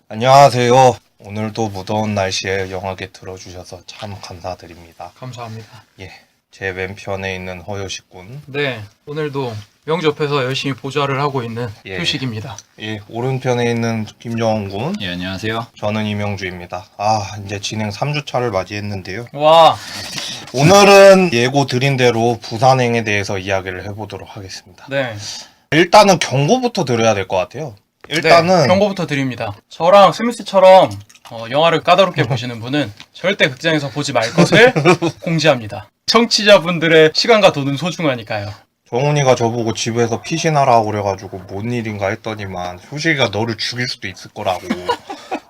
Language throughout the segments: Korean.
안녕하세요. 오늘도 무더운 날씨에 영하게 들어주셔서 참 감사드립니다. 감사합니다. 예, 제 왼편에 있는 허요식군. 네, 오늘도 명주 옆에서 열심히 보좌를 하고 있는 예. 휴식입니다. 예, 오른편에 있는 김정훈군. 예, 안녕하세요. 저는 이명주입니다. 이제 진행 3주차를 맞이했는데요. 와, 오늘은 예고 드린 대로 부산행에 대해서 이야기를 해보도록 하겠습니다. 네. 일단은 경고부터 드려야 될 것 같아요. 일단은 네, 경고부터 드립니다. 저랑 스미스처럼 영화를 까다롭게 보시는 분은 절대 극장에서 보지 말 것을 공지합니다. 청취자분들의 시간과 돈은 소중하니까요. 정훈이가 저보고 집에서 피신하라고 그래가지고 뭔 일인가 했더니만 효식이가 너를 죽일 수도 있을 거라고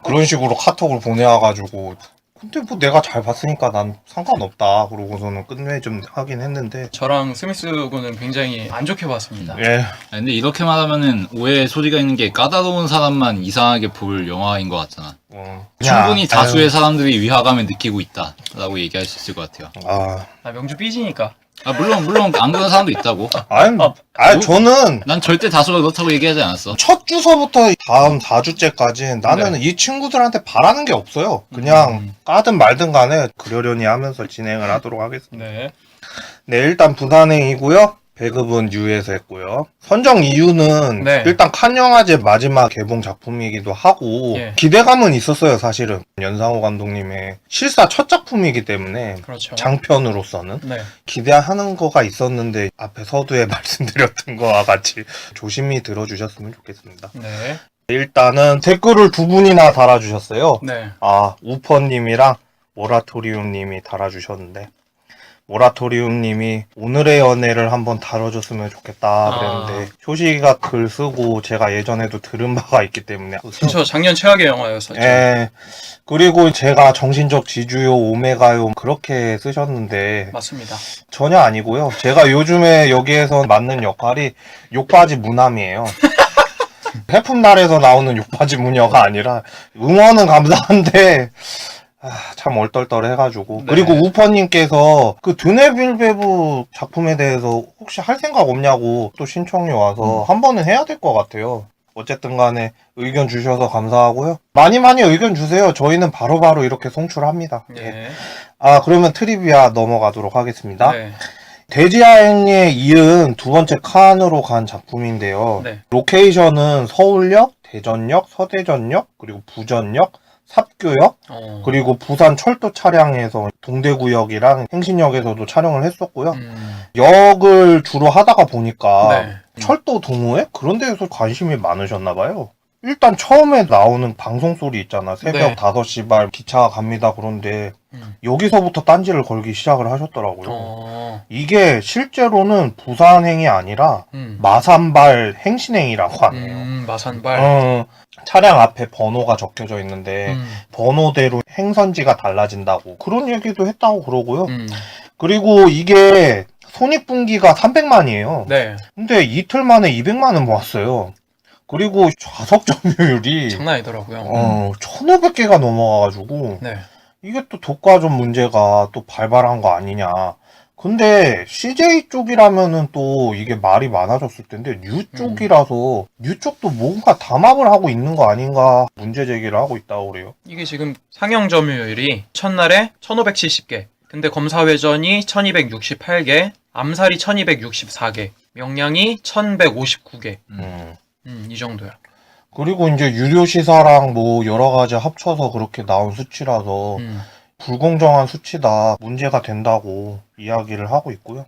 그런 식으로 카톡을 보내와가지고 근데 뭐 내가 잘 봤으니까 난 상관없다 그러고서는 끝내 좀 하긴 했는데 저랑 스미스 군은 굉장히 안 좋게 봤습니다. 예 근데 이렇게 말하면은 오해의 소지가 있는 게 까다로운 사람만 이상하게 볼 영화인 것 같잖아. 충분히 다수의 사람들이 위화감을 느끼고 있다라고 얘기할 수 있을 것 같아요. 명주 삐지니까. 물론 안 그런 사람도 있다고. 저는 난 절대 다수가 그렇다고 얘기하지 않았어. 첫 주서부터 다음 4주째까지 나는 이 친구들한테 바라는 게 없어요. 그냥 까든 말든 간에 그러려니 하면서 진행을 하도록 하겠습니다. 네. 네, 일단 부산행이고요. 배급은 유에서 했고요. 선정 이유는 네. 일단 칸 영화제 마지막 개봉 작품이기도 하고 예. 기대감은 있었어요, 사실은. 연상호 감독님의 실사 첫 작품이기 때문에 그렇죠. 장편으로서는 네. 기대하는 거가 있었는데 앞에 서두에 말씀드렸던 거와 같이 조심히 들어주셨으면 좋겠습니다. 네. 일단은 댓글을 두 분이나 달아주셨어요. 네. 우퍼님이랑 모라토리움님이 달아주셨는데 모라토리움님이 오늘의 연애를 한번 다뤄줬으면 좋겠다 그랬는데 효식이가 글 쓰고 제가 예전에도 들은 바가 있기 때문에 그렇죠. 작년 최악의 영화였었죠. 예. 그리고 제가 정신적 지주요 오메가요 그렇게 쓰셨는데 맞습니다. 전혀 아니고요. 제가 요즘에 여기에서 맡는 역할이 욕바지 무남이에요. 해품날에서 나오는 욕바지 무녀가 아니라 응원은 감사한데 참 얼떨떨해가지고. 네. 그리고 우퍼님께서 그 드네빌베브 작품에 대해서 혹시 할 생각 없냐고 또 신청이 와서 한 번은 해야 될 것 같아요. 어쨌든 간에 의견 주셔서 감사하고요. 많이 의견 주세요. 저희는 바로바로 이렇게 송출합니다. 네. 그러면 트리비아 넘어가도록 하겠습니다. 네. 대지여행에 이은 두 번째 칸으로 간 작품인데요. 네. 로케이션은 서울역, 대전역, 서대전역, 그리고 부전역, 삽교역, 그리고 부산 철도 차량에서 동대구역이랑 행신역에서도 촬영을 했었고요. 역을 주로 하다가 보니까 네. 철도 동호회? 그런 데에서 관심이 많으셨나봐요. 일단 처음에 나오는 방송 소리 있잖아. 새벽 네. 5시 발 기차가 갑니다. 그런데 여기서부터 딴지를 걸기 시작을 하셨더라고요. 이게 실제로는 부산행이 아니라 마산발 행신행이라고 하네요. 마산발. 차량 앞에 번호가 적혀져 있는데 번호대로 행선지가 달라진다고 그런 얘기도 했다고 그러고요. 그리고 이게 손익분기가 300만이에요. 네. 근데 이틀 만에 200만은 모았어요. 그리고 좌석 점유율이 장난 아니더라고요. 1500개가 넘어가가지고 네. 이게 또 독과점 문제가 또 발발한 거 아니냐. 근데 CJ 쪽이라면은 또 이게 말이 많아졌을 텐데 뉴 쪽이라서 뉴 쪽도 뭔가 담합을 하고 있는 거 아닌가 문제 제기를 하고 있다고 그래요. 이게 지금 상영 점유율이 첫날에 1570개, 근데 검사회전이 1268개, 암살이 1264개, 명량이 1159개. 이 정도야. 그리고 이제 유료시사랑 뭐 여러 가지 합쳐서 그렇게 나온 수치라서 불공정한 수치다, 문제가 된다고 이야기를 하고 있고요.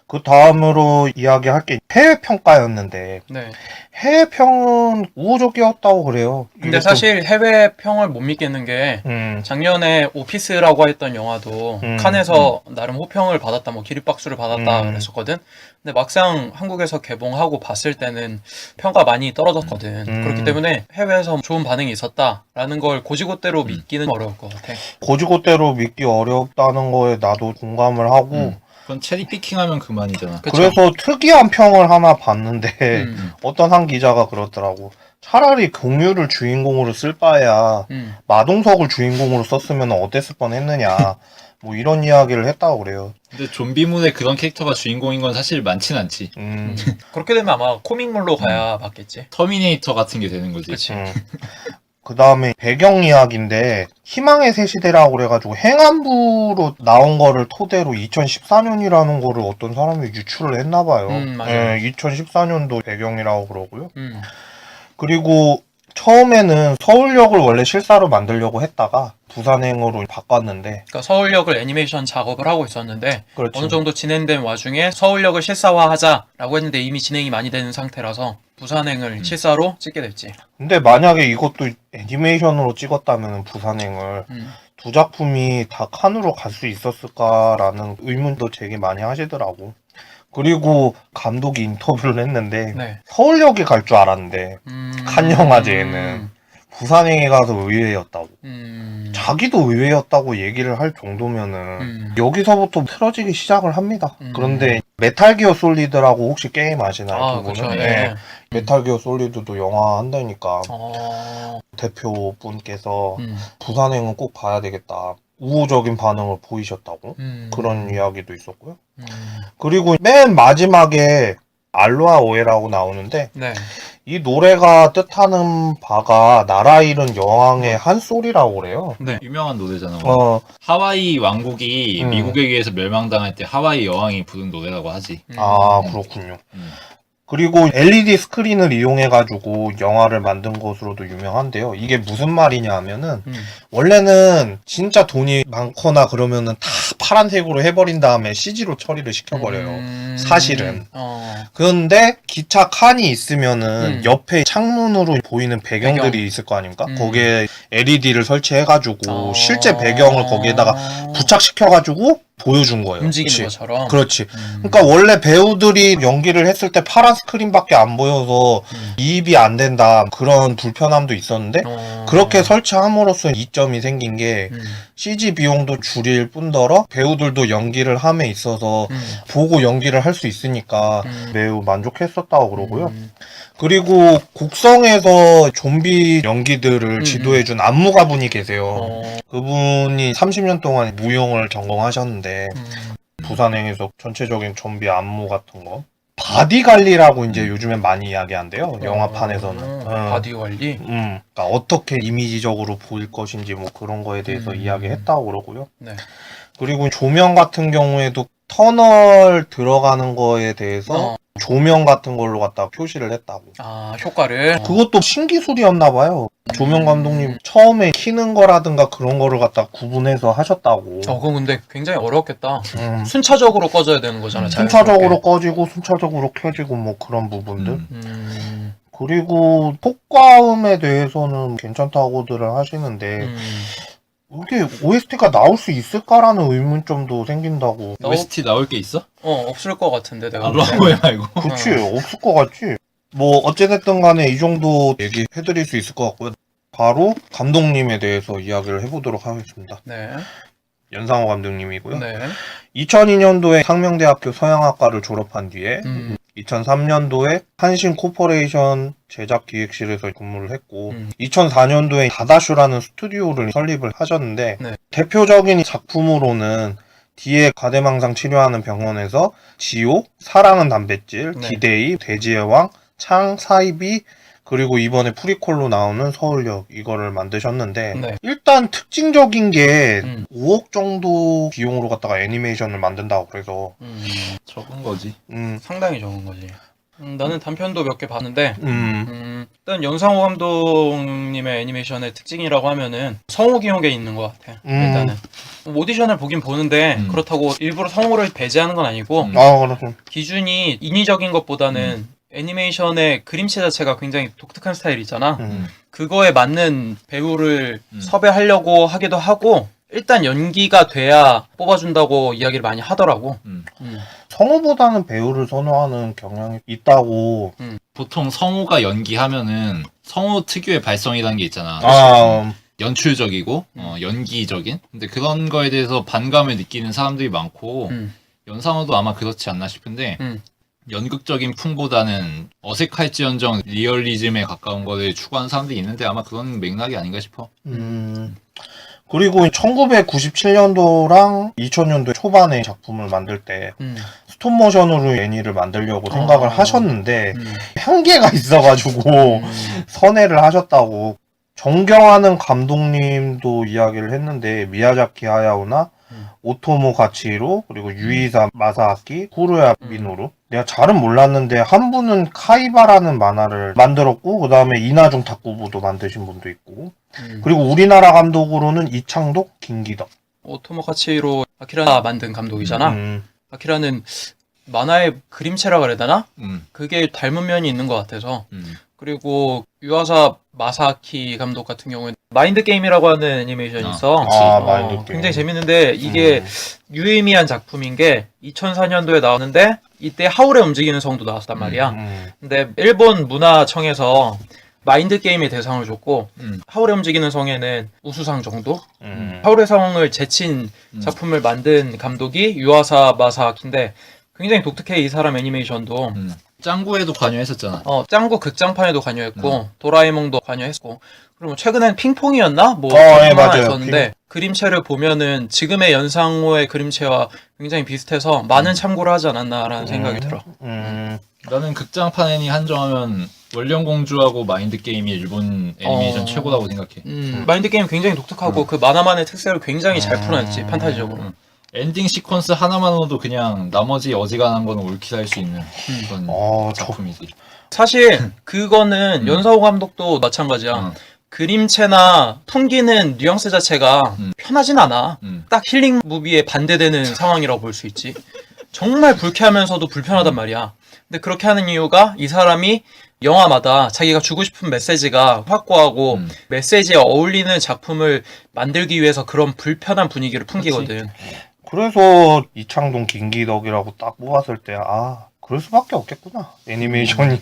그 다음으로 이야기할 게 해외평가였는데 네. 해외평은 우호적이었다고 그래요. 근데 사실 해외평을 못 믿겠는 게 작년에 오피스라고 했던 영화도 칸에서 나름 호평을 받았다, 뭐 기립박수를 받았다 그랬었거든. 근데 막상 한국에서 개봉하고 봤을 때는 평가 많이 떨어졌거든. 그렇기 때문에 해외에서 좋은 반응이 있었다라는 걸 고지고대로 믿기는 어려울 것 같아. 고지고대로 믿기 어렵다는 거에 나도 공감을 하고 그건 체리피킹하면 그만이잖아. 그쵸? 그래서 특이한 평을 하나 봤는데 어떤 한 기자가 그러더라고. 차라리 공유를 주인공으로 쓸 바에야 마동석을 주인공으로 썼으면 어땠을 뻔했느냐. 뭐 이런 이야기를 했다고 그래요. 근데 좀비물에 그런 캐릭터가 주인공인 건 사실 많진 않지. 그렇게 되면 아마 코믹물로 가야 맞겠지. 터미네이터 같은 게 되는 거지. 그치. 그 다음에 배경 이야기인데 희망의 새 시대라고 그래가지고 행안부로 나온 거를 토대로 2014년이라는 거를 어떤 사람이 유출을 했나봐요. 맞아요. 2014년도 배경이라고 그러고요. 음. 그리고 처음에는 서울역을 원래 실사로 만들려고 했다가 부산행으로 바꿨는데, 그러니까 서울역을 애니메이션 작업을 하고 있었는데 그렇지. 어느 정도 진행된 와중에 서울역을 실사화하자라고 했는데 이미 진행이 많이 되는 상태라서 부산행을 실사로 찍게 됐지. 근데 만약에 이것도 애니메이션으로 찍었다면 부산행을 두 작품이 다 칸으로 갈 수 있었을까라는 의문도 제기 많이 하시더라고. 그리고 감독이 인터뷰를 했는데 네. 서울역에 갈 줄 알았는데 칸 영화제에는 부산행에 가서 의외였다고. 자기도 의외였다고 얘기를 할 정도면은 여기서부터 틀어지기 시작을 합니다. 그런데 메탈기어 솔리드라고 혹시 게임 아시나요? 아, 두 분은? 그쵸. 네. 예. 메탈기어 솔리드도 영화 한다니까 어. 대표분께서 부산행은 꼭 봐야 되겠다. 우호적인 반응을 보이셨다고 그런 이야기도 있었고요. 그리고 맨 마지막에 알로하 오에라고 나오는데 네. 이 노래가 뜻하는 바가 나라 잃은 여왕의 한 소리라고 그래요. 네. 유명한 노래잖아. 어, 하와이 왕국이 음. 미국에 의해서 멸망당할 때 하와이 여왕이 부른 노래라고 하지. 아, 그렇군요. 음. 그리고 LED 스크린을 이용해가지고 영화를 만든 것으로도 유명한데요. 이게 무슨 말이냐 하면은, 원래는 진짜 돈이 많거나 그러면은 다 파란색으로 해버린 다음에 CG로 처리를 시켜버려요. 사실은. 그런데 기차 칸이 있으면은 옆에 창문으로 보이는 배경들이 배경. 있을 거 아닙니까? 거기에 LED를 설치해가지고 실제 배경을 거기에다가 부착시켜가지고 보여준 거예요. 움직이는 그치? 것처럼. 그렇지. 그러니까 원래 배우들이 연기를 했을 때 파란 스크린밖에 안 보여서 이입이 안 된다 그런 불편함도 있었는데 그렇게 설치함으로써 이점이 생긴 게 CG 비용도 줄일 뿐더러 배우들도 연기를 함에 있어서 보고 연기를 할 수 있으니까 매우 만족했었다고 그러고요. 그리고 곡성에서 좀비 연기들을 지도해준 안무가분이 계세요. 그분이 30년 동안 무용을 전공하셨는데 부산행에서 전체적인 좀비 안무 같은 거 바디 관리라고 이제 요즘엔 많이 이야기한대요. 영화판에서는. 바디 관리? 그러니까 어떻게 이미지적으로 보일 것인지 뭐 그런 거에 대해서 이야기했다고 그러고요. 네. 그리고 조명 같은 경우에도 터널 들어가는 거에 대해서 조명 같은 걸로 갖다 표시를 했다고. 아, 효과를. 그것도 신기술이었나 봐요. 조명 감독님 처음에 키는 거라든가 그런 거를 갖다 구분해서 하셨다고. 그건 근데 굉장히 어렵겠다. 음. 순차적으로 꺼져야 되는 거잖아. 순차적으로 꺼지고 순차적으로 켜지고 뭐 그런 부분들. 그리고 폭과음에 대해서는 괜찮다고들을 하시는데 이게 OST가 나올 수 있을까라는 의문점도 생긴다고. OST 나올 게 있어? 없을 것 같은데 내가. 알로하고에 말고. 그치, 없을 것 같지. 뭐 어찌됐든 간에 이 정도 얘기해드릴 수 있을 것 같고요. 바로 감독님에 대해서 이야기를 해보도록 하겠습니다. 네. 연상호 감독님이고요. 네. 2002년도에 상명대학교 서양학과를 졸업한 뒤에 2003년도에 한신 코퍼레이션 제작기획실에서 근무를 했고 2004년도에 다다슈라는 스튜디오를 설립을 하셨는데 네. 대표적인 작품으로는 뒤에 가대망상 치료하는 병원에서 지오, 사랑은 단백질, 네. 디데이, 돼지의 왕, 창, 사이비 그리고 이번에 프리퀄로 나오는 서울역 이거를 만드셨는데 네. 일단 특징적인 게 5억 정도 비용으로 갖다가 애니메이션을 만든다고 그래서 적은 거지. 상당히 적은 거지. 나는 단편도 몇 개 봤는데 일단 연상호 감독님의 애니메이션의 특징이라고 하면은 성우 기억에 있는 것 같아. 일단은 오디션을 보긴 보는데 그렇다고 일부러 성우를 배제하는 건 아니고 그렇죠. 기준이 인위적인 것보다는 애니메이션의 그림체 자체가 굉장히 독특한 스타일이 있잖아. 그거에 맞는 배우를 섭외하려고 하기도 하고 일단 연기가 돼야 뽑아준다고 이야기를 많이 하더라고. 성우보다는 배우를 선호하는 경향이 있다고. 보통 성우가 연기하면은 성우 특유의 발성이라는 게 있잖아. 연출적이고 연기적인. 근데 그런 거에 대해서 반감을 느끼는 사람들이 많고 연상호도 아마 그렇지 않나 싶은데 연극적인 풍보다는 어색할지언정 리얼리즘에 가까운 거를 추구하는 사람들이 있는데 아마 그런 맥락이 아닌가 싶어. 그리고 1997년도랑 2000년도 초반에 작품을 만들 때 스톱모션으로 애니를 만들려고 생각을 하셨는데 한계가 있어가지고 선회를 하셨다고. 존경하는 감독님도 이야기를 했는데 미야자키 하야오나 오토모 가치히로 그리고 유이사 마사아키, 후루야 미노루. 내가 잘은 몰랐는데 한 분은 카이바라는 만화를 만들었고 그 다음에 이나중 탁구부도 만드신 분도 있고 그리고 우리나라 감독으로는 이창독, 김기덕. 오토모카치로 아키라 만든 감독이잖아. 아키라는 만화의 그림체라 그래야 되나? 그게 닮은 면이 있는 것 같아서. 그리고 유아사 마사키 감독 같은 경우는 마인드 게임이라고 하는 애니메이션이 있어. 마인드 게임. 굉장히 재밌는데 이게 유의미한 작품인 게 2004년도에 나왔는데 이때 하울의 움직이는 성도 나왔단 말이야. 근데 일본 문화청에서 마인드 게임의 대상을 줬고 하울의 움직이는 성에는 우수상 정도? 하울의 성을 제친 작품을 만든 감독이 유아사 마사키인데 굉장히 독특해. 이 사람 애니메이션도. 짱구에도 관여했었잖아. 짱구 극장판에도 관여했고 도라에몽도 관여했고 그리고 최근엔 핑퐁이었나? 뭐 예, 하나 맞아요. 있었는데 그림체를 보면은 지금의 연상호의 그림체와 굉장히 비슷해서 많은 참고를 하지 않았나라는 생각이 들어. 나는 극장판 애니 한정하면 원령공주하고 마인드 게임이 일본 애니메이션 최고라고 생각해. 마인드 게임 굉장히 독특하고 그 만화만의 특색을 굉장히 잘 풀어냈지 판타지적으로. 엔딩 시퀀스 하나만으로도 그냥 나머지 어지간한 거는 올킬할 수 있는 그런 작품이지. 사실 그거는 연사호 감독도 마찬가지야. 그림체나 풍기는 뉘앙스 자체가 편하진 않아. 딱 힐링 무비에 반대되는 상황이라고 볼 수 있지. 정말 불쾌하면서도 불편하단 말이야. 근데 그렇게 하는 이유가 이 사람이 영화마다 자기가 주고 싶은 메시지가 확고하고 메시지에 어울리는 작품을 만들기 위해서 그런 불편한 분위기를 풍기거든. 그래서 이창동, 김기덕이라고 딱 뽑았을 때 그럴 수밖에 없겠구나 애니메이션이.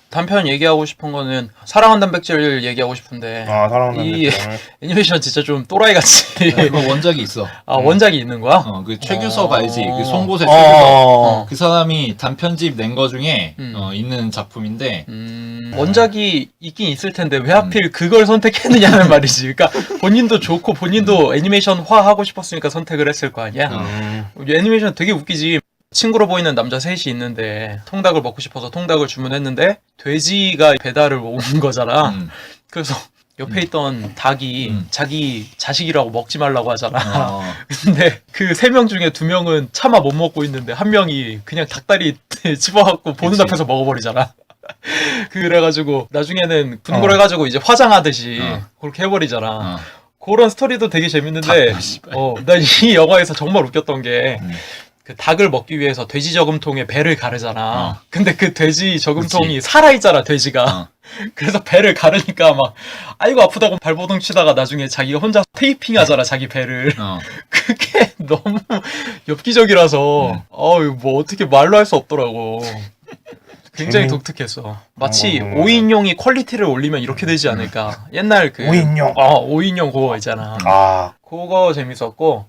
단편 얘기하고 싶은 거는 사랑한 단백질 얘기하고 싶은데 사랑하는 이 단백질. 애니메이션 진짜 좀 또라이같이 그거 원작이 있어. 원작이 있는 거야? 그 최규석 알지? 그 송곳의 최규석. 그 사람이 단편집 낸 거 중에 있는 작품인데 원작이 있긴 있을 텐데 왜 하필 그걸 선택했느냐는 말이지. 그러니까 본인도 좋고 본인도 애니메이션화 하고 싶었으니까 선택을 했을 거 아니야. 애니메이션 되게 웃기지. 친구로 보이는 남자 셋이 있는데 통닭을 먹고 싶어서 통닭을 주문했는데 돼지가 배달을 온 거잖아. 그래서 옆에 있던 닭이 자기 자식이라고 먹지 말라고 하잖아. 근데 그 3명 중에 2명은 차마 못 먹고 있는데 한 명이 그냥 닭다리 집어갖고 보는 앞에서 먹어버리잖아. 그래가지고 나중에는 분노를 해가지고 이제 화장하듯이 그렇게 해버리잖아. 그런 스토리도 되게 재밌는데 난 이 영화에서 정말 웃겼던 게 그 닭을 먹기 위해서 돼지 저금통에 배를 가르잖아. 근데 그 돼지 저금통이 살아있잖아, 돼지가. 그래서 배를 가르니까 막 아이고 아프다고 발버둥 치다가 나중에 자기가 혼자 테이핑 하잖아, 자기 배를. 그게 너무 엽기적이라서 뭐 어떻게 말로 할 수 없더라고. 굉장히 독특했어. 마치 5인용이 퀄리티를 올리면 이렇게 되지 않을까. 옛날 그 5인용. 5인용 그거 있잖아. 그거 재밌었고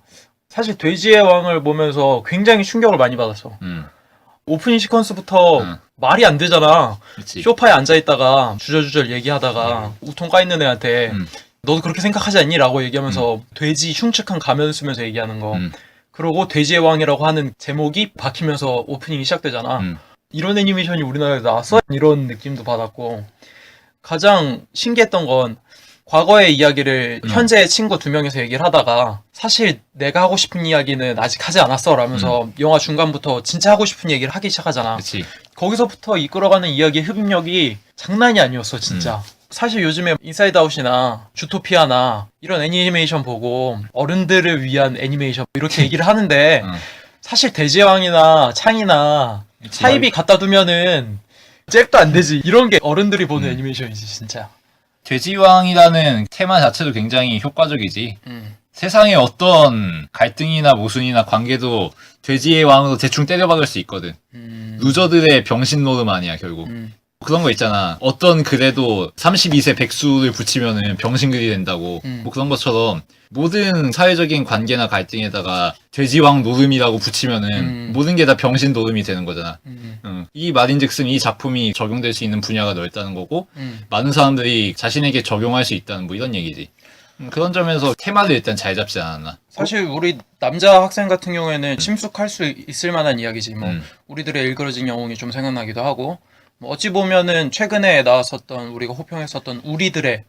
사실 돼지의 왕을 보면서 굉장히 충격을 많이 받았어. 오프닝 시퀀스부터 말이 안 되잖아. 그치. 소파에 앉아있다가 주저주절 얘기하다가 우통 까있는 애한테 너도 그렇게 생각하지 않니? 라고 얘기하면서 돼지 흉측한 가면 쓰면서 얘기하는 거. 그러고 돼지의 왕이라고 하는 제목이 박히면서 오프닝이 시작되잖아. 이런 애니메이션이 우리나라에 나왔어? 이런 느낌도 받았고 가장 신기했던 건 과거의 이야기를 현재의 친구 2명이서 얘기를 하다가 사실 내가 하고 싶은 이야기는 아직 하지 않았어 라면서 영화 중간부터 진짜 하고 싶은 얘기를 하기 시작하잖아. 그치. 거기서부터 이끌어가는 이야기의 흡입력이 장난이 아니었어 진짜. 사실 요즘에 인사이드 아웃이나 주토피아나 이런 애니메이션 보고 어른들을 위한 애니메이션 이렇게 얘기를 하는데 사실 돼지의 왕이나 창이나 사이비 갖다 두면은 잽도 안 되지. 이런 게 어른들이 보는 애니메이션이지 진짜. 돼지왕이라는 테마 자체도 굉장히 효과적이지. 세상에 어떤 갈등이나 모순이나 관계도 돼지의 왕으로 대충 때려박을 수 있거든. 루저들의 병신 노름 아니야 결국. 그런 거 있잖아. 어떤 글에도 32세 백수를 붙이면은 병신글이 된다고. 뭐 그런 것처럼 모든 사회적인 관계나 갈등에다가 돼지왕 노름이라고 붙이면은 모든 게 다 병신 노름이 되는 거잖아. 이 말인즉슨 이 작품이 적용될 수 있는 분야가 넓다는 거고 많은 사람들이 자신에게 적용할 수 있다는 뭐 이런 얘기지. 그런 점에서 테마를 일단 잘 잡지 않았나. 사실 우리 남자 학생 같은 경우에는 침숙할 수 있을 만한 이야기지. 뭐 우리들의 일그러진 영웅이 좀 생각나기도 하고 뭐 어찌 보면은 최근에 나왔었던 우리가 호평했었던 우리들의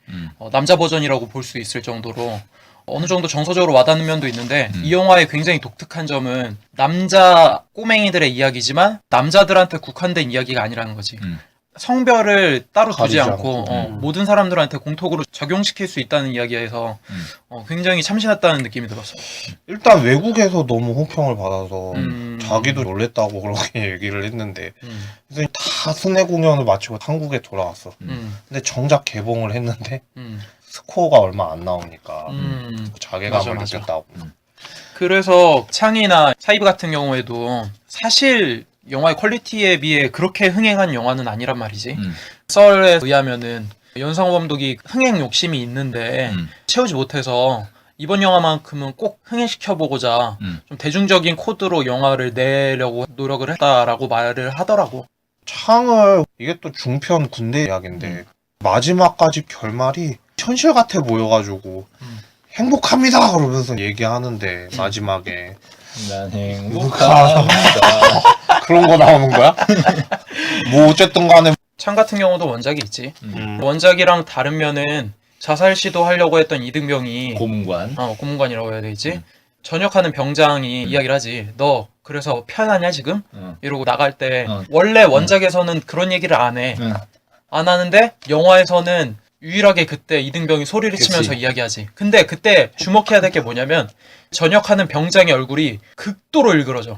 남자 버전이라고 볼 수 있을 정도로 어느 정도 정서적으로 와닿는 면도 있는데 이 영화의 굉장히 독특한 점은 남자 꼬맹이들의 이야기지만 남자들한테 국한된 이야기가 아니라는 거지. 성별을 따로 두지 가리지 않고 모든 사람들한테 공통으로 적용시킬 수 있다는 이야기에서 굉장히 참신했다는 느낌이 들었어. 일단 외국에서 너무 호평을 받아서 자기도 놀랬다고 그렇게 얘기를 했는데 그래서 다 순회 공연을 마치고 한국에 돌아왔어. 근데 정작 개봉을 했는데 스코어가 얼마 안 나오니까 자괴감을 맞아. 느꼈다고. 그래서 창이나 사이브 같은 경우에도 사실 영화의 퀄리티에 비해 그렇게 흥행한 영화는 아니란 말이지. 썰에 의하면은 연상호 감독이 흥행 욕심이 있는데 채우지 못해서 이번 영화만큼은 꼭 흥행시켜보고자 좀 대중적인 코드로 영화를 내려고 노력을 했다라고 말을 하더라고. 창을 이게 또 중편 군대 이야기인데 마지막까지 결말이 현실 같아 보여가지고 행복합니다 그러면서 얘기하는데 마지막에 난 행복하다. 그런 거 나오는 거야? 뭐 어쨌든 간에 창 같은 경우도 원작이 있지. 원작이랑 다른 면은 자살 시도하려고 했던 이등병이 고문관. 고문관이라고 해야 되지. 전역하는 병장이 이야기를 하지. 너 그래서 편하냐 지금? 이러고 나갈 때 원래 원작에서는 그런 얘기를 안 해. 안 하는데 영화에서는 유일하게 그때 이등병이 소리를 치면서 이야기하지. 근데 그때 주목해야 될 게 뭐냐면 전역하는 병장의 얼굴이 극도로 일그러져.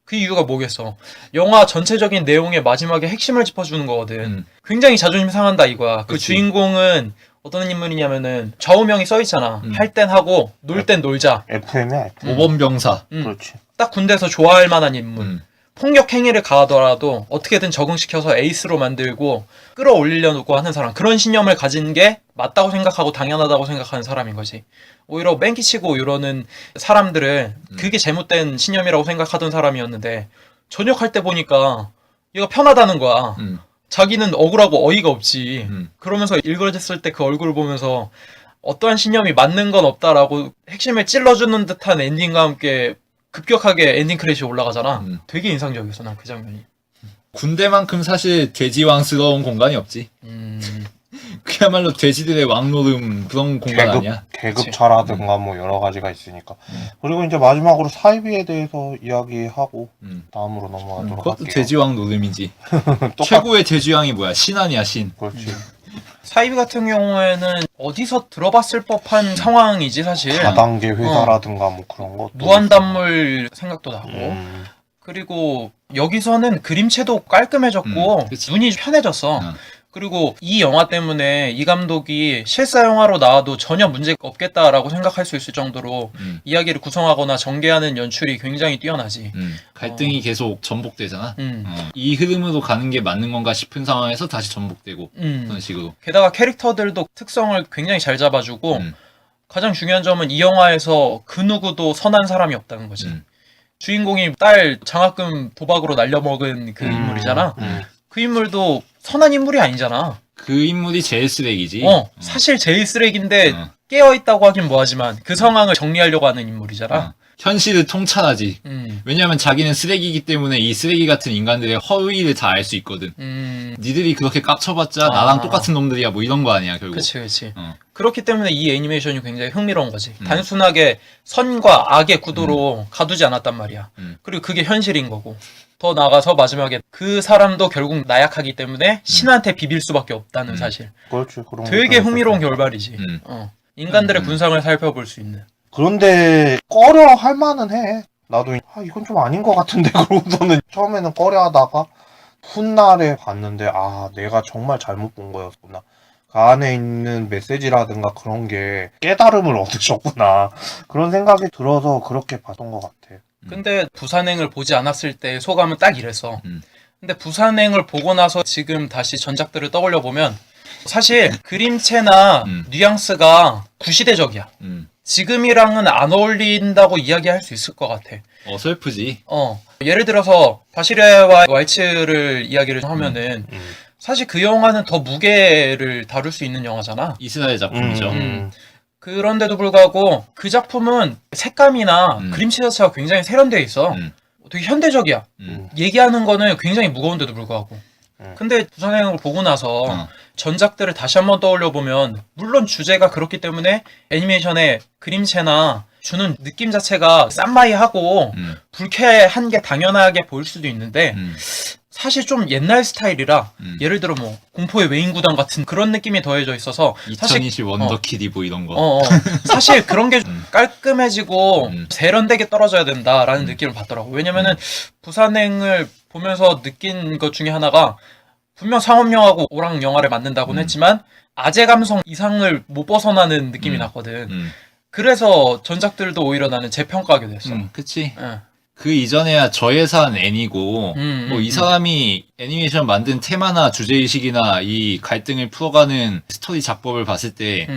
그 이유가 뭐겠어? 영화 전체적인 내용의 마지막에 핵심을 짚어주는 거거든. 굉장히 자존심 상한다 이거야. 그 주인공은 어떤 인물이냐면은 좌우명이 써있잖아. 할 땐 하고 놀 땐 놀자. FM이야 FM. 모범병사. 그렇지. 딱 군대에서 좋아할 만한 인물. 폭력 행위를 가하더라도 어떻게든 적응시켜서 에이스로 만들고 끌어올리려고 하는 사람. 그런 신념을 가진 게 맞다고 생각하고 당연하다고 생각하는 사람인 거지. 오히려 뺑기치고 이러는 사람들은 그게 잘못된 신념이라고 생각하던 사람이었는데 전역할 때 보니까 얘가 편하다는 거야. 자기는 억울하고 어이가 없지. 그러면서 일그러졌을 때 그 얼굴을 보면서 어떠한 신념이 맞는 건 없다라고 핵심을 찔러주는 듯한 엔딩과 함께 급격하게 엔딩 크래시 올라가잖아. 되게 인상적이었어, 난 그 장면이. 군대만큼 사실 돼지왕스러운 공간이 없지. 그야말로 돼지들의 왕노름 그런 공간 아니야. 계급차라든가 뭐 여러 가지가 있으니까. 그리고 이제 마지막으로 사이비에 대해서 이야기하고 다음으로 넘어가도록 그것도 할게요. 돼지왕 노름이지. 최고의 돼지왕이 뭐야? 신 아니야, 신. 그렇지. 사이비 같은 경우에는 어디서 들어봤을 법한 상황이지 사실. 다단계 회사라든가 뭐 그런 거. 무한단물 생각도 나고. 그리고 여기서는 그림체도 깔끔해졌고 눈이 편해졌어. 그리고 이 영화 때문에 이 감독이 실사 영화로 나와도 전혀 문제가 없겠다라고 생각할 수 있을 정도로 이야기를 구성하거나 전개하는 연출이 굉장히 뛰어나지. 갈등이 계속 전복되잖아. 이 흐름으로 가는 게 맞는 건가 싶은 상황에서 다시 전복되고 그런 식으로. 게다가 캐릭터들도 특성을 굉장히 잘 잡아주고 가장 중요한 점은 이 영화에서 그 누구도 선한 사람이 없다는 거지. 주인공이 딸 장학금 도박으로 날려먹은 그 인물이잖아. 그 인물도 선한 인물이 아니잖아. 그 인물이 제일 쓰레기지. 사실 제일 쓰레기인데 깨어있다고 하긴 뭐하지만 그 상황을 정리하려고 하는 인물이잖아. 현실을 통찰하지. 왜냐하면 자기는 쓰레기이기 때문에 이 쓰레기 같은 인간들의 허위를 다 알 수 있거든. 니들이 그렇게 깝쳐봤자 나랑 똑같은 놈들이야 뭐 이런 거 아니야 결국. 그치. 그렇기 때문에 이 애니메이션이 굉장히 흥미로운 거지. 단순하게 선과 악의 구도로 가두지 않았단 말이야. 그리고 그게 현실인 거고. 더 나아가서 마지막에 그 사람도 결국 나약하기 때문에 신한테 비빌 수밖에 없다는 사실. 그렇지. 그런 되게 흥미로운 결말이지. 인간들의 군상을 살펴볼 수 있는. 그런데 꺼려 할 만은 해. 나도 이건 좀 아닌 것 같은데 그러고서는 처음에는 꺼려 하다가 훗날에 봤는데 내가 정말 잘못 본 거였구나. 그 안에 있는 메시지라든가 그런 게 깨달음을 얻으셨구나. 그런 생각이 들어서 그렇게 봤던 것 같아. 근데 부산행을 보지 않았을 때 소감은 딱 이랬어. 근데 부산행을 보고 나서 지금 다시 전작들을 떠올려 보면 사실 그림체나 뉘앙스가 구시대적이야. 지금이랑은 안 어울린다고 이야기할 수 있을 것 같아. 어설프지. 예를 들어서 바시레와 왈츠를 이야기를 하면은 사실 그 영화는 더 무게를 다룰 수 있는 영화잖아. 이스라엘 작품이죠. 그런데도 불구하고 그 작품은 색감이나 그림체 자체가 굉장히 세련되어 있어. 되게 현대적이야. 얘기하는 거는 굉장히 무거운데도 불구하고. 근데 부산행을 보고 나서 전작들을 다시 한번 떠올려보면 물론 주제가 그렇기 때문에 애니메이션의 그림체나 주는 느낌 자체가 쌈마이하고 불쾌한 게 당연하게 보일 수도 있는데 사실 좀 옛날 스타일이라 예를 들어 뭐 공포의 외인구단 같은 그런 느낌이 더해져 있어서 2020 원더키드 이브 이런 거 사실 그런 게 깔끔해지고 세련되게 떨어져야 된다라는 느낌을 받더라고. 왜냐면은 부산행을 보면서 느낀 것 중에 하나가 분명 상업영화고 오락 영화를 만든다고는 했지만 아재 감성 이상을 못 벗어나는 느낌이 났거든. 그래서 전작들도 오히려 나는 재평가하게 됐어. 그치. 그 이전에야 저예산 애니고 뭐 이 사람이 애니메이션 만든 테마나 주제의식이나 이 갈등을 풀어가는 스토리 작법을 봤을 때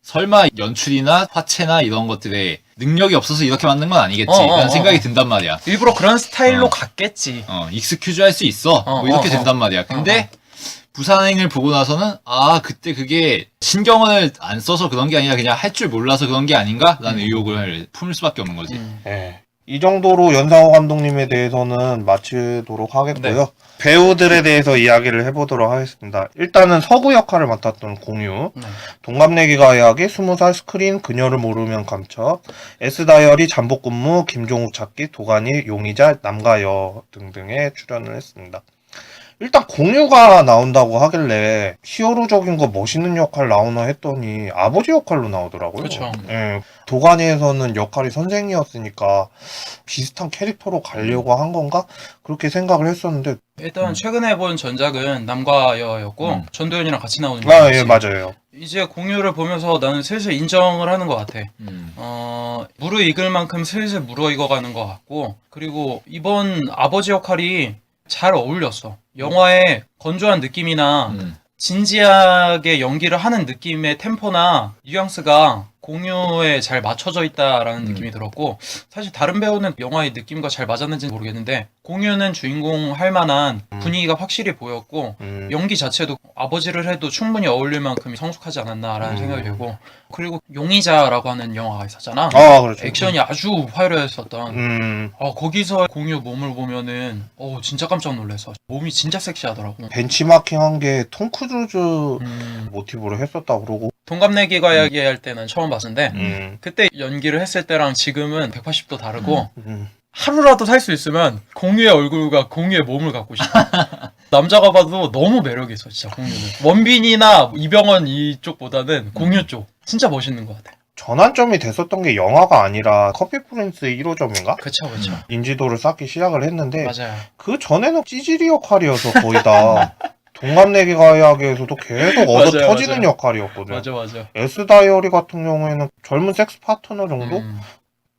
설마 연출이나 화체나 이런 것들에 능력이 없어서 이렇게 만든 건 아니겠지 라는 생각이 든단 말이야. 일부러 그런 스타일로 갔겠지. 익스큐즈 할 수 있어. 뭐 이렇게 된단 말이야. 근데 부산행을 보고 나서는 그때 그게 신경을 안 써서 그런 게 아니라 그냥 할 줄 몰라서 그런 게 아닌가? 라는 의혹을 품을 수밖에 없는 거지. 이 정도로 연상호 감독님에 대해서는 마치도록 하겠고요. 네. 배우들에 대해서 이야기를 해보도록 하겠습니다. 일단은 서구 역할을 맡았던 공유, 동갑내기가 이야기, 20살 스크린, 그녀를 모르면 감첩, S다이어리, 잠복근무, 김종욱 찾기, 도가니, 용의자, 남가여 등등에 출연을 했습니다. 일단 공유가 나온다고 하길래 히어로적인 거 멋있는 역할 나오나 했더니 아버지 역할로 나오더라고요. 그렇죠. 도가니에서는 역할이 선생이었으니까 비슷한 캐릭터로 가려고 한 건가? 그렇게 생각을 했었는데 일단 최근에 본 전작은 남과 여였고 전도연이랑 같이 나오는 예, 맞아요. 이제 공유를 보면서 나는 슬슬 인정을 하는 것 같아. 무르익을 만큼 슬슬 무르익어가는 것 같고, 그리고 이번 아버지 역할이 잘 어울렸어. 영화의 건조한 느낌이나 진지하게 연기를 하는 느낌의 템포나 뉘앙스가 공유에 잘 맞춰져 있다라는 느낌이 들었고, 사실 다른 배우는 영화의 느낌과 잘 맞았는지는 모르겠는데 공유는 주인공 할 만한 분위기가 확실히 보였고 연기 자체도 아버지를 해도 충분히 어울릴 만큼 성숙하지 않았나라는 생각이 들고, 그리고 용의자라고 하는 영화가 있었잖아. 그렇죠. 액션이 아주 화려했었던 거기서 공유 몸을 보면은 진짜 깜짝 놀랐어. 몸이 진짜 섹시하더라고. 벤치마킹한 게 톰 크루즈 모티브로 했었다고 그러고 동갑내기가 이야기할 때는 처음 봤는데 그때 연기를 했을 때랑 지금은 180도 다르고 하루라도 살 수 있으면 공유의 얼굴과 공유의 몸을 갖고 싶어. 남자가 봐도 너무 매력이 있어 진짜 공유는. 원빈이나 이병헌 이쪽보다는 공유 쪽 진짜 멋있는 것 같아. 전환점이 됐었던 게 영화가 아니라 커피 프린스 1호점인가? 그쵸. 인지도를 쌓기 시작을 했는데 맞아요. 그 전에는 찌질이 역할이어서 거의 다 동갑내기가 이야기에서도 계속 얻어 맞아요, 터지는 맞아요. 역할이었거든. 맞아. S다이어리 같은 경우에는 젊은 섹스 파트너 정도?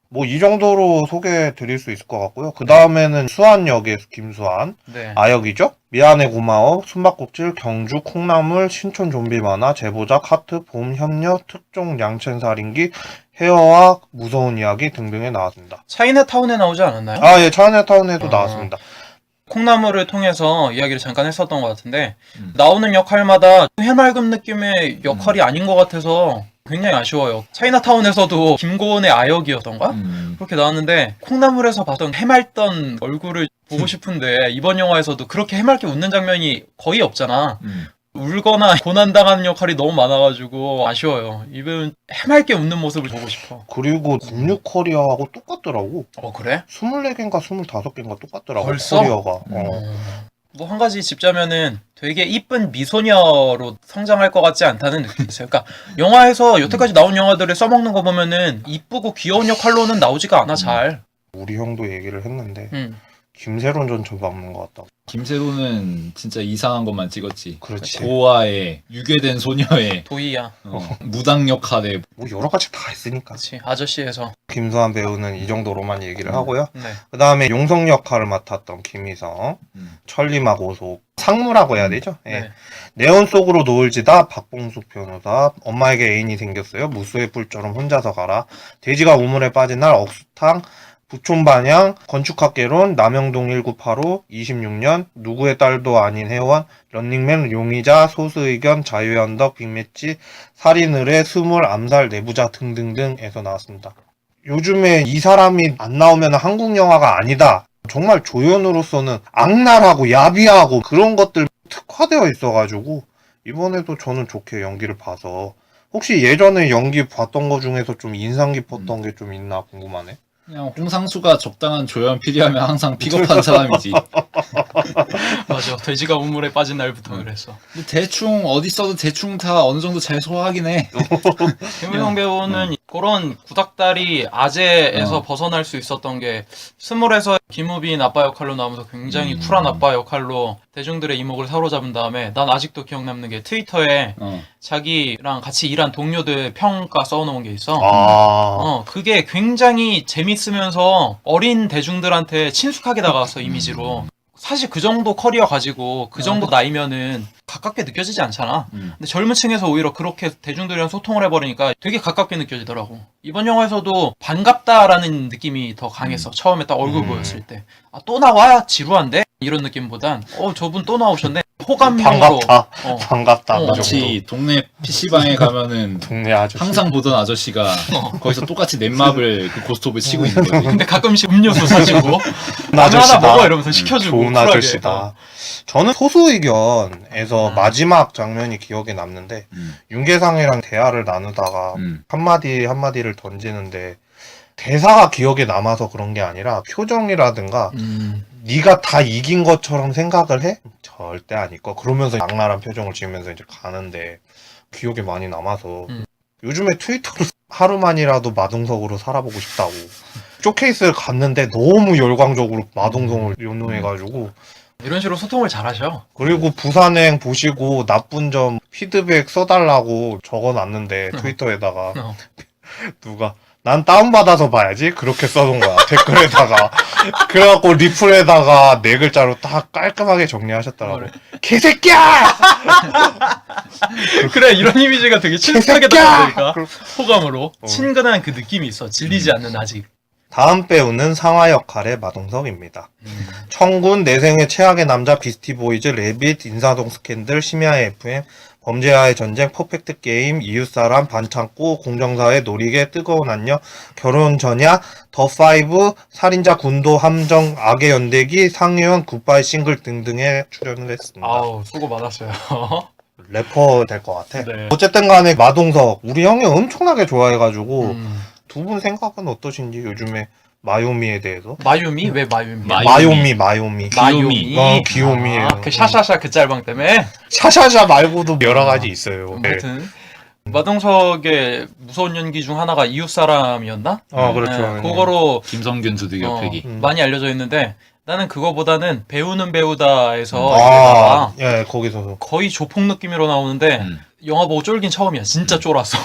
뭐 이 정도로 소개해 드릴 수 있을 것 같고요. 그 다음에는 수한 역의 김수한, 네. 아역이죠. 미안해 고마워, 숨바꼭질, 경주, 콩나물, 신촌 좀비 만화, 제보작, 하트, 봄, 협녀, 특종, 양천살인기, 헤어와 무서운 이야기 등등에 나왔습니다. 차이나타운에 나오지 않았나요? 예, 차이나타운에도 나왔습니다. 콩나물을 통해서 이야기를 잠깐 했었던 것 같은데 나오는 역할마다 해맑은 느낌의 역할이 아닌 것 같아서 굉장히 아쉬워요. 차이나타운에서도 김고은의 아역이었던가? 그렇게 나왔는데 콩나물에서 봤던 해맑던 얼굴을 보고 싶은데 이번 영화에서도 그렇게 해맑게 웃는 장면이 거의 없잖아. 울거나 고난당하는 역할이 너무 많아가지고 아쉬워요. 이번 해맑게 웃는 모습을 보고 싶어. 그리고 06코리아하고 똑같더라고. 그래? 24개인가 25개인가 똑같더라고. 벌써? 코리아가. 뭐 한 가지 짚자면은 되게 이쁜 미소녀로 성장할 것 같지 않다는 느낌이 있어요. 그러니까 영화에서 여태까지 나온 영화들을 써먹는 거 보면은 이쁘고 귀여운 역할로는 나오지가 않아 잘. 우리 형도 얘기를 했는데 김세론 전 처박는 것 같다고. 김세로는 진짜 이상한 것만 찍었지. 그렇지. 고아의 유괴된 소녀의 도희야. 무당 역할에 뭐 여러 가지 다 했으니까. 그렇지. 아저씨에서. 김수환 배우는 이 정도로만 얘기를 하고요. 네. 그 다음에 용성 역할을 맡았던 김희성, 천리막 오속, 상무라고 해야 되죠? 예. 네. 네온 속으로 노을지다, 박봉숙 변호사, 엄마에게 애인이 생겼어요, 무수의 뿔처럼 혼자서 가라, 돼지가 우물에 빠진 날, 억수탕, 부촌반향, 건축학개론, 남영동 1985, 26년, 누구의 딸도 아닌 회원, 런닝맨, 용의자, 소수의견, 자유의 언덕, 빅매치, 살인의뢰, 스물, 암살, 내부자 등등등에서 나왔습니다. 요즘에 이 사람이 안 나오면 한국 영화가 아니다. 정말 조연으로서는 악랄하고 야비하고 그런 것들 특화되어 있어가지고 이번에도 저는 좋게 연기를 봐서 혹시 예전에 연기 봤던 거 중에서 좀 인상 깊었던 게 좀 있나 궁금하네. 그냥 홍상수가 적당한 조연 필요하면 항상 픽업한 사람이지. 맞아. 돼지가 우물에 빠진 날부터 그랬어. 근데 대충 어디 써도 대충 다 어느 정도 잘 소화하긴 해. 김우성 배우는 그런 구닥다리 아재에서 벗어날 수 있었던 게 스물에서 김우빈 아빠 역할로 나오면서 굉장히 쿨한 아빠 역할로 대중들의 이목을 사로잡은 다음에 난 아직도 기억 남는 게 트위터에 자기랑 같이 일한 동료들 평가 써놓은 게 있어. 그게 굉장히 재밌으면서 어린 대중들한테 친숙하게 다가왔어, 이미지로. 사실 그 정도 커리어 가지고 그 정도 나이면은 가깝게 느껴지지 않잖아. 근데 젊은 층에서 오히려 그렇게 대중들이랑 소통을 해버리니까 되게 가깝게 느껴지더라고. 이번 영화에서도 반갑다라는 느낌이 더 강했어. 처음에 딱 얼굴 보였을 때. 아, 또 나와? 지루한데? 이런 느낌보단 저분 또 나오셨네. 호감으로. 반갑다. 마치 동네 PC방에 가면은 동네 아저씨. 항상 보던 아저씨가 거기서 똑같이 넷마블 그 고스톱을 치고 있는 거지. 근데 가끔씩 음료수 사주고 라면 하나 먹어 이러면서 시켜주고 좋은 쿨하게. 아저씨다. 저는 소수의견에서 마지막 장면이 기억에 남는데 윤계상이랑 대화를 나누다가 한마디를 던지는데 대사가 기억에 남아서 그런 게 아니라 표정이라든가 네가 다 이긴 것처럼 생각을 해? 절대 아닐 거. 그러면서 악랄한 표정을 지으면서 이제 가는데 기억에 많이 남아서 요즘에 트위터로 하루만이라도 마동석으로 살아보고 싶다고 쇼케이스를 갔는데 너무 열광적으로 마동석을 연호해가지고 이런 식으로 소통을 잘하셔. 그리고 부산행 보시고 나쁜 점 피드백 써달라고 적어놨는데 트위터에다가 누가 난 다운받아서 봐야지 그렇게 써놓은 거야 댓글에다가. 그래갖고 리플에다가 4글자로 딱 깔끔하게 정리하셨더라고. 개새끼야! 그래, 이런 이미지가 되게 친숙하게 다가오니까 호감으로 친근한 그 느낌이 있어. 질리지 않는 아직. 다음 배우는 상하 역할의 마동석입니다. 청군, 내생의 최악의 남자, 비스티보이즈, 레빗, 인사동 스캔들, 심야의 FM, 범죄와의 전쟁, 퍼펙트 게임, 이웃사람, 반창고, 공정사회, 놀이개, 뜨거운 안녕, 결혼 전야, 더5, 살인자 군도, 함정, 악의 연대기, 상의원, 굿바이 싱글 등등에 출연을 했습니다. 아우, 수고 많았어요. 래퍼 될 것 같아. 네. 어쨌든 간에 마동석, 우리 형이 엄청나게 좋아해가지고 두 분 생각은 어떠신지 요즘에 마요미에 대해서? 마유미? 왜 마유미? 마요미. 귀요미. 귀요미예요. 그 샤샤샤 그 짤방 때문에? 샤샤샤 말고도 여러 가지 있어요. 아무튼 마동석의 무서운 연기 중 하나가 이웃사람이었나? 그렇죠. 네, 그거로 김성균 두들겨 패기. 많이 알려져 있는데 나는 그거보다는 배우는 배우다에서 거기서 거의 조폭 느낌으로 나오는데 영화 보고 쫄긴 처음이야. 진짜 쫄았어.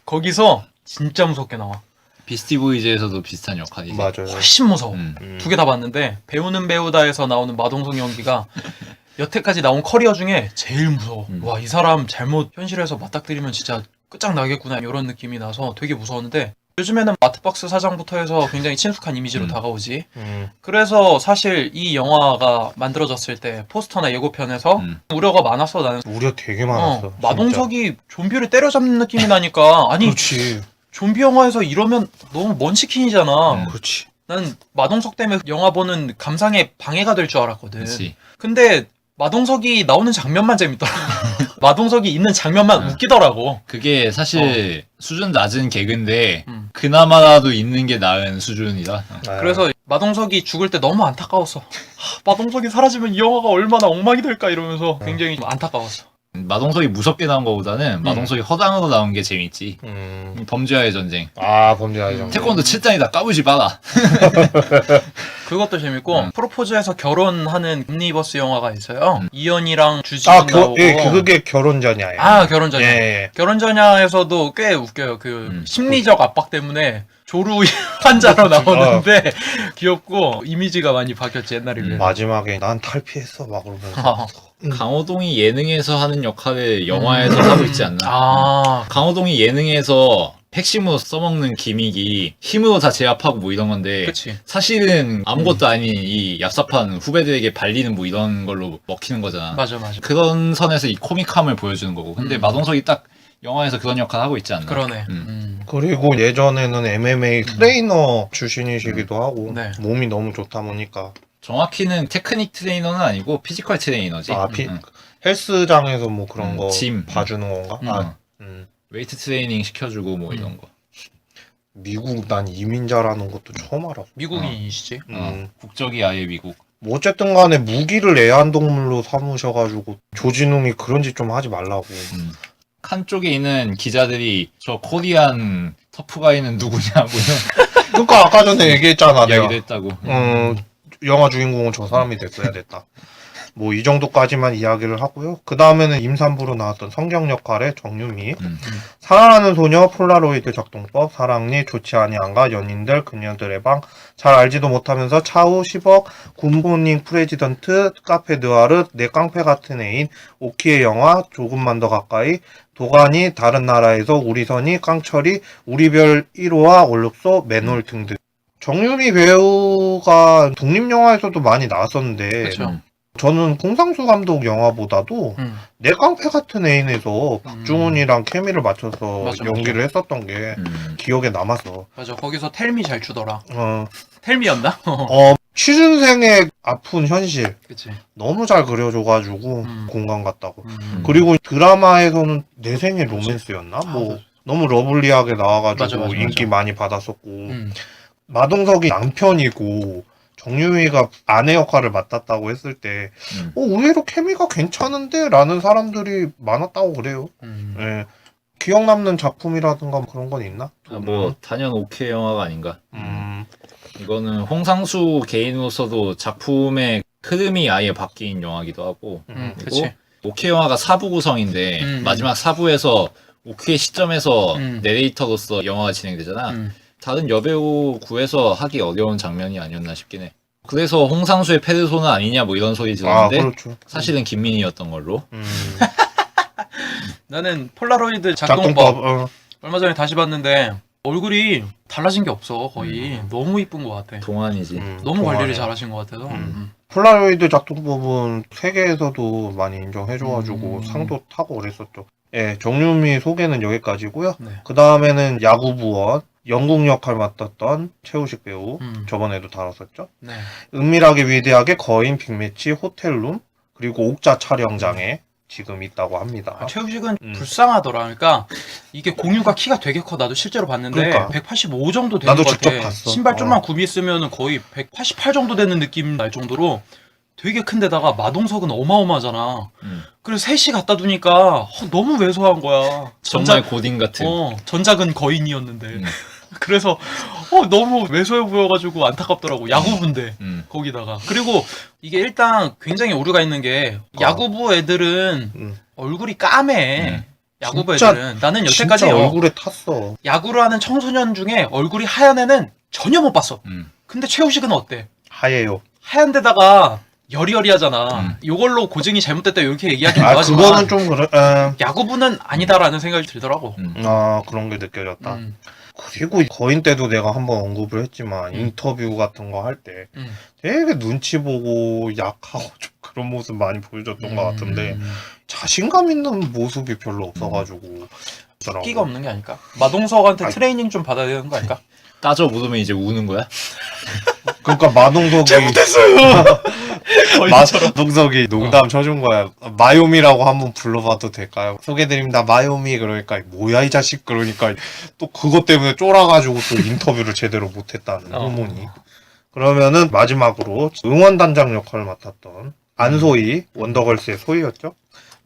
거기서 진짜 무섭게 나와. 비스티보이즈에서도 비슷한 역할이지. 맞아요. 훨씬 무서워. 두 개 다 봤는데 배우는 배우다에서 나오는 마동석 연기가 여태까지 나온 커리어 중에 제일 무서워. 와, 이 사람 잘못 현실에서 맞닥뜨리면 진짜 끝장나겠구나 이런 느낌이 나서 되게 무서웠는데 요즘에는 마트박스 사장부터 해서 굉장히 친숙한 이미지로 다가오지. 그래서 사실 이 영화가 만들어졌을 때 포스터나 예고편에서 우려가 많았어. 나는 우려 되게 많았어. 마동석이 좀비를 때려잡는 느낌이 나니까 아니 그렇지. 좀비 영화에서 이러면 너무 먼치킨이잖아. 그렇지. 난 마동석 때문에 영화 보는 감상에 방해가 될 줄 알았거든. 그치. 근데 마동석이 나오는 장면만 재밌더라. 마동석이 있는 장면만 웃기더라고. 그게 사실 수준 낮은 개그인데 그나마라도 있는 게 나은 수준이다. 그래서 마동석이 죽을 때 너무 안타까웠어. 마동석이 사라지면 이 영화가 얼마나 엉망이 될까 이러면서 굉장히 좀 안타까웠어. 마동석이 무섭게 나온 것보다는 마동석이 허당으로 나온 게 재밌지. 범죄와의 전쟁. 범죄와의 전쟁. 태권도 7단이다 까부지 마라. 그것도 재밌고 프로포즈에서 결혼하는 옴니버스 영화가 있어요. 이연이랑 주지훈 나오고. 그게 결혼 전야예요. 결혼 전야. 예. 결혼 전야에서도 꽤 웃겨요. 그 심리적 압박 때문에 조루 환자로 나오는데 귀엽고 이미지가 많이 바뀌었지 옛날에 비해. 마지막에 난 탈피했어 막 그러면서. 강호동이 예능에서 하는 역할을 영화에서 하고 있지 않나. 강호동이 예능에서 핵심으로 써먹는 기믹이 힘으로 다 제압하고 뭐 이런 건데 그치. 사실은 아무것도 아닌 이 얍삽한 후배들에게 발리는 뭐 이런 걸로 먹히는 거잖아. 맞아. 그런 선에서 이 코믹함을 보여주는 거고. 근데 마동석이 딱 영화에서 그런 역할 하고 있지 않나. 그러네. 그리고 예전에는 MMA 트레이너 출신이시기도 하고 네. 몸이 너무 좋다 보니까 정확히는 테크닉 트레이너는 아니고 피지컬 트레이너지. 헬스장에서 뭐 그런 거 짐. 봐주는 건가? 웨이트 트레이닝 시켜주고 뭐 이런 거. 미국 난 이민자라는 것도 처음 알았어. 미국인이시지? 국적이 아예 미국. 뭐 어쨌든 간에 무기를 애완동물로 삼으셔가지고 조진웅이 그런 짓 좀 하지 말라고. 칸 쪽에 있는 기자들이 저 코리안 터프가이는 누구냐고 그러니까 아까 전에 얘기했잖아. 내가. 이야기도 했다고. 영화 주인공은 저 사람이 됐어야 됐다. 뭐 이 정도까지만 이야기를 하고요. 그 다음에는 임산부로 나왔던 성경 역할의 정유미. 사랑하는 소녀, 폴라로이드 작동법, 사랑니, 좋지 아니한가, 연인들, 그녀들의 방, 잘 알지도 못하면서 차후, 10억, 굿모닝 프레지던트, 카페 느와르, 내 깡패 같은 애인, 오키의 영화, 조금만 더 가까이, 도가니, 다른 나라에서 우리선이, 깡철이, 우리별 1호와 올룩소, 맨홀 등등. 정유미 배우가 독립영화에서도 많이 나왔었는데 그쵸. 저는 홍상수 감독 영화보다도 내 깡패 같은 애인에서 박중훈이랑 케미를 맞춰서 맞아, 연기를 했었던 게 기억에 남았어. 맞아. 거기서 텔미 잘 주더라. 텔미였나? 취준생의 아픈 현실 그치. 너무 잘 그려줘가지고 공감 갔다고. 그리고 드라마에서는 내 생의 로맨스였나? 뭐 맞아. 너무 러블리하게 나와가지고 맞아. 인기 많이 받았었고 마동석이 남편이고 정유미가 아내 역할을 맡았다고 했을 때 의외로 케미가 괜찮은데? 라는 사람들이 많았다고 그래요. 예. 기억 남는 작품이라든가 그런 건 있나? 뭐 단연 오케이 영화가 아닌가. 이거는 홍상수 개인으로서도 작품의 흐름이 아예 바뀐 영화기도 하고 그리고 그치. 오케이 영화가 4부 구성인데 마지막 4부에서 오케이 시점에서 내레이터로서 영화가 진행되잖아. 다른 여배우 구해서 하기 어려운 장면이 아니었나 싶긴 해. 그래서 홍상수의 페르소나 아니냐 뭐 이런 소리 들었는데 그렇죠. 사실은 김민희였던 걸로. 나는 폴라로이드 작동법 작동법. 얼마 전에 다시 봤는데 얼굴이 달라진 게 없어. 거의 너무 이쁜 것 같아. 동안이지. 너무 관리를 동안이야. 잘하신 것 같아서. 폴라로이드 작동법은 세계에서도 많이 인정해줘가지고 상도 타고 그랬었죠. 예, 정유미 소개는 여기까지고요. 네. 그 다음에는 야구부원 영국 역할 맡았던 최우식 배우 저번에도 다뤘었죠. 네. 은밀하게 위대하게 거인 빅매치 호텔룸 그리고 옥자 촬영장에 지금 있다고 합니다. 최우식은 불쌍하더라. 그러니까 이게 공유가 키가 되게 커. 나도 실제로 봤는데 그러니까. 185 정도 되는 나도 것 직접 같아. 봤어. 신발 좀만 굽이으면 거의 188 정도 되는 느낌 날 정도로 되게 큰데다가 마동석은 어마어마하잖아. 그래서 셋이 갖다 두니까 너무 왜소한 거야. 정말 고딩 같은. 전작은 거인이었는데. 그래서 너무 왜소해 보여가지고 안타깝더라고. 야구부인데 거기다가. 그리고 이게 일단 굉장히 오류가 있는 게 야구부 애들은 얼굴이 까매. 야구부 진짜, 애들은. 나는 여태까지 진짜 얼굴에 탔어. 야구를 하는 청소년 중에 얼굴이 하얀 애는 전혀 못 봤어. 근데 최우식은 어때? 하얘요. 하얀 데다가 여리여리하잖아. 요걸로 고증이 잘못됐다 이렇게 얘기하긴 뭐하지만 그거는 좀 그래. 야구부는 아니다라는 생각이 들더라고. 그런 게 느껴졌다. 그리고 거인 때도 내가 한번 언급을 했지만 인터뷰 같은 거 할 때 되게 눈치 보고 약하고 좀 그런 모습 많이 보여줬던 것 같은데 자신감 있는 모습이 별로 없어가지고 끼가 없는 게 아닐까? 마동석한테 트레이닝 좀 받아야 되는 거 아닐까? 따져 묻으면 이제 우는 거야? 그러니까 마동석이 잘못했어요. 마동석이 농담 쳐준 거야. 마요미라고 한번 불러봐도 될까요? 소개드립니다. 마요미. 그러니까 뭐야 이 자식. 그러니까 또 그것 때문에 쫄아가지고 또 인터뷰를 제대로 못했다는 후문이. 그러면은 마지막으로 응원단장 역할을 맡았던 안소희, 원더걸스의 소희였죠.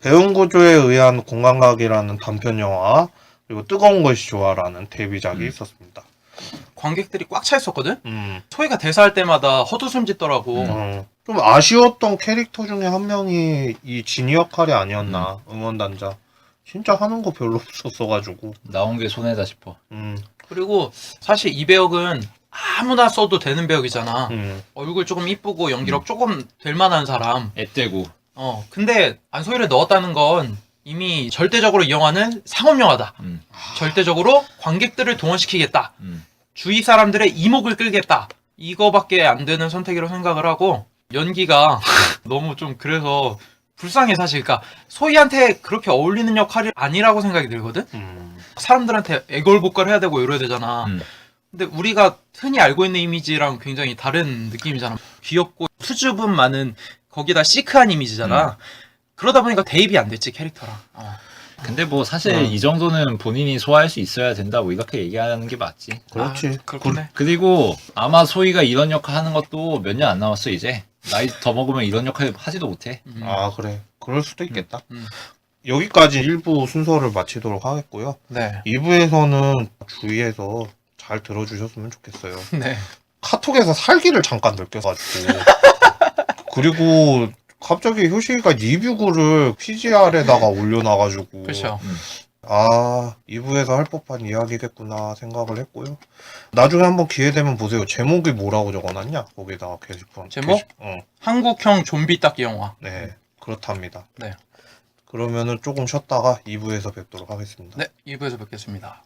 배운구조에 의한 공감각이라는 단편 영화 그리고 뜨거운 것이 좋아라는 데뷔작이 있었습니다. 관객들이 꽉 차 있었거든? 소희가 대사할 때마다 헛웃음 짓더라고. 좀 아쉬웠던 캐릭터 중에 한 명이 이 진이 역할이 아니었나. 응원단장. 진짜 하는 거 별로 없었어가지고. 나온 게 손해다 싶어. 그리고 사실 이 배역은 아무나 써도 되는 배역이잖아. 얼굴 조금 이쁘고 연기력 조금 될 만한 사람. 애떼고. 근데 안소희를 넣었다는 건 이미 절대적으로 이 영화는 상업 영화다. 절대적으로 관객들을 동원시키겠다. 주위 사람들의 이목을 끌겠다. 이거밖에 안 되는 선택이라고 생각을 하고 연기가 너무 좀 그래서 불쌍해 사실. 그러니까 소희한테 그렇게 어울리는 역할이 아니라고 생각이 들거든. 사람들한테 애걸복걸 해야 되고 이래야 되잖아. 근데 우리가 흔히 알고 있는 이미지랑 굉장히 다른 느낌이잖아. 귀엽고 수줍음 많은 거기다 시크한 이미지잖아. 그러다 보니까 대입이 안 됐지 캐릭터랑. 근데 뭐 사실 이 정도는 본인이 소화할 수 있어야 된다고 이렇게 얘기하는 게 맞지. 그렇지. 그렇긴 해. 그리고 아마 소희가 이런 역할 하는 것도 몇 년 안 남았어 이제. 나이 더 먹으면 이런 역할 하지도 못해. 아 그래. 그럴 수도 있겠다. 음. 여기까지 1부 순서를 마치도록 하겠고요. 네. 2부에서는 주위에서 잘 들어주셨으면 좋겠어요. 네. 카톡에서 살기를 잠깐 느껴가지고 그리고 갑자기 효식이가 리뷰글을 PGR에다가 올려놔가지고 그렇죠. 아 2부에서 할 법한 이야기겠구나 생각을 했고요. 나중에 한번 기회 되면 보세요. 제목이 뭐라고 적어놨냐? 거기다가 게시판. 제목? 한국형 좀비 닦기 영화. 네 그렇답니다. 네. 그러면은 조금 쉬었다가 2부에서 뵙도록 하겠습니다. 네, 2부에서 뵙겠습니다.